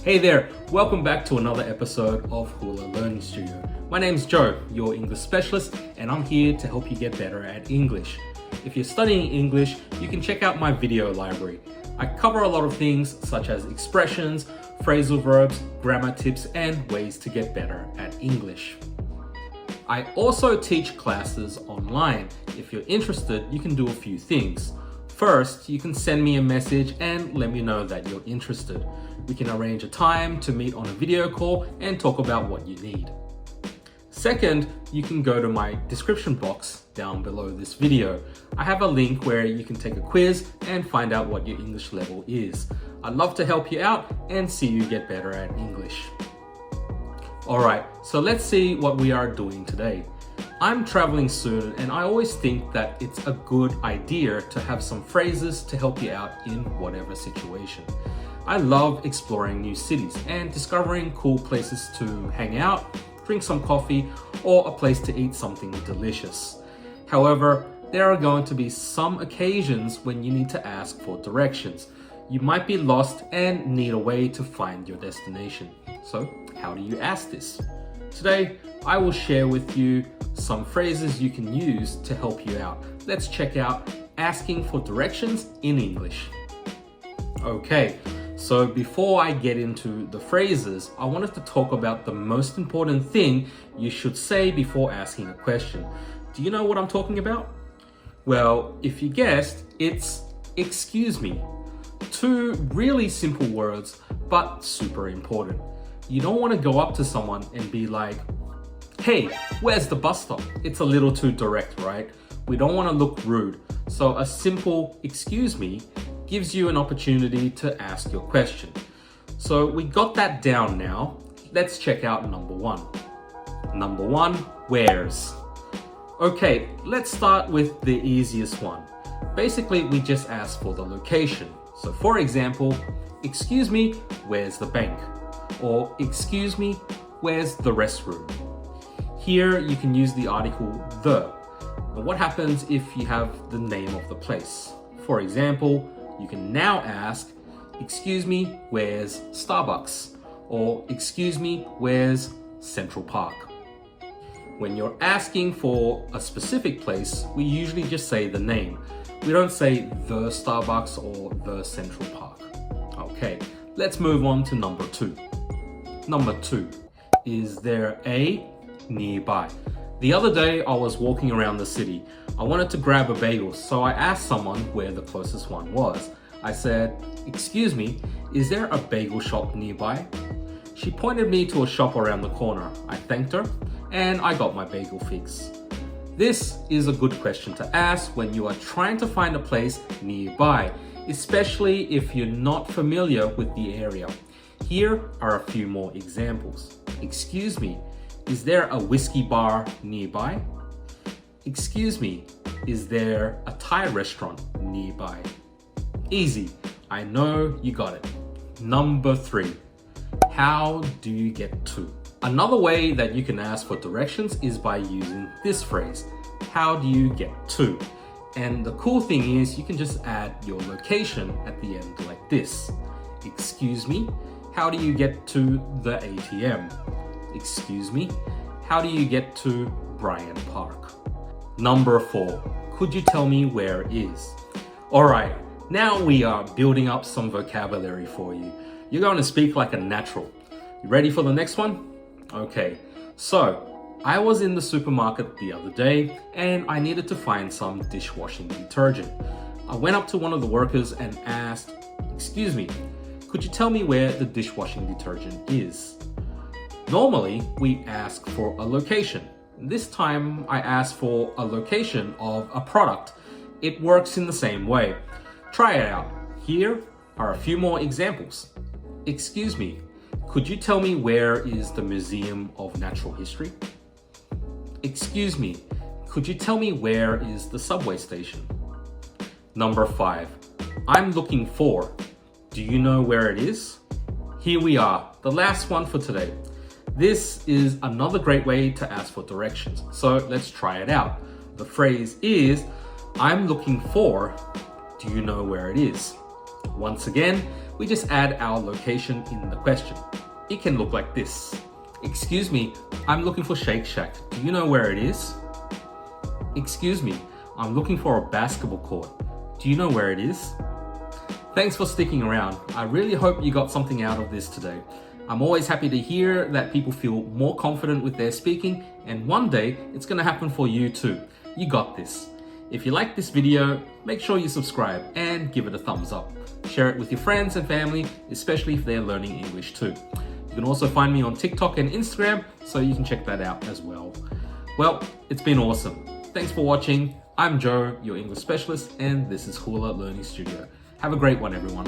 Hey there, welcome back to another episode of Hula Learning Studio. My name's Joe, your English specialist, and I'm here to help you get better at English. If you're studying English, you can check out my video library. I cover a lot of things such as expressions, phrasal verbs, grammar tips, and ways to get better at English. I also teach classes online. If you're interested, you can do a few things. First, you can send me a message and let me know that you're interested. We can arrange a time to meet on a video call and talk about what you need. Second, you can go to my description box down below this video. I have a link where you can take a quiz and find out what your English level is. I'd love to help you out and see you get better at English. Alright, so let's see what we are doing today. I'm traveling soon and I always think that it's a good idea to have some phrases to help you out in whatever situation. I love exploring new cities and discovering cool places to hang out, drink some coffee, or a place to eat something delicious. However, there are going to be some occasions when you need to ask for directions. You might be lost and need a way to find your destination. So, how do you ask this? Today, I will share with you some phrases you can use to help you out. Let's check out asking for directions in English. Okay, so before I get into the phrases, I wanted to talk about the most important thing you should say before asking a question. Do you know what I'm talking about? Well, if you guessed, it's excuse me. Two really simple words, but super important. You don't want to go up to someone and be like, hey, where's the bus stop? It's a little too direct, right? We don't want to look rude. So a simple excuse me gives you an opportunity to ask your question. So we got that down now. Let's check out number one. Number one, where's? Okay, let's start with the easiest one. Basically, we just ask for the location. So for example, excuse me, where's the bank? Or excuse me, where's the restroom? Here you can use the article the. But what happens if you have the name of the place? For example, you can now ask, excuse me, where's Starbucks? Or excuse me, where's Central Park? When you're asking for a specific place, we usually just say the name. We don't say the Starbucks or the Central Park. Okay, let's move on to number two. Number two, is there a nearby? The other day I was walking around the city. I wanted to grab a bagel, so I asked someone where the closest one was. I said, excuse me, is there a bagel shop nearby? She pointed me to a shop around the corner. I thanked her and I got my bagel fix. This is a good question to ask when you are trying to find a place nearby, especially if you're not familiar with the area. Here are a few more examples. Excuse me, is there a whiskey bar nearby? Excuse me, is there a Thai restaurant nearby? Easy, I know you got it. Number three, how do you get to? Another way that you can ask for directions is by using this phrase, how do you get to? And the cool thing is you can just add your location at the end like this. Excuse me, how do you get to the ATM? Excuse me, how do you get to Bryant Park? Number four, could you tell me where it is? Alright, now we are building up some vocabulary for you. You're going to speak like a natural. You ready for the next one? Okay, so I was in the supermarket the other day and I needed to find some dishwashing detergent. I went up to one of the workers and asked, excuse me, could you tell me where the dishwashing detergent is? Normally, we ask for a location. This time, I asked for a location of a product. It works in the same way. Try it out. Here are a few more examples. Excuse me, could you tell me where is the Museum of Natural History? Excuse me, could you tell me where is the subway station? Number five, I'm looking for. Do you know where it is? Here we are, the last one for today. This is another great way to ask for directions, so let's try it out. The phrase is, I'm looking for, do you know where it is? Once again, we just add our location in the question. It can look like this. Excuse me, I'm looking for Shake Shack. Do you know where it is? Excuse me, I'm looking for a basketball court. Do you know where it is? Thanks for sticking around. I really hope you got something out of this today. I'm always happy to hear that people feel more confident with their speaking, and one day it's going to happen for you too. You got this. If you like this video, make sure you subscribe and give it a thumbs up. Share it with your friends and family, especially if they're learning English too. You can also find me on TikTok and Instagram, so you can check that out as well. Well, it's been awesome. Thanks for watching. I'm Joe, your English specialist, and this is Hula Learning Studio. Have a great one, everyone.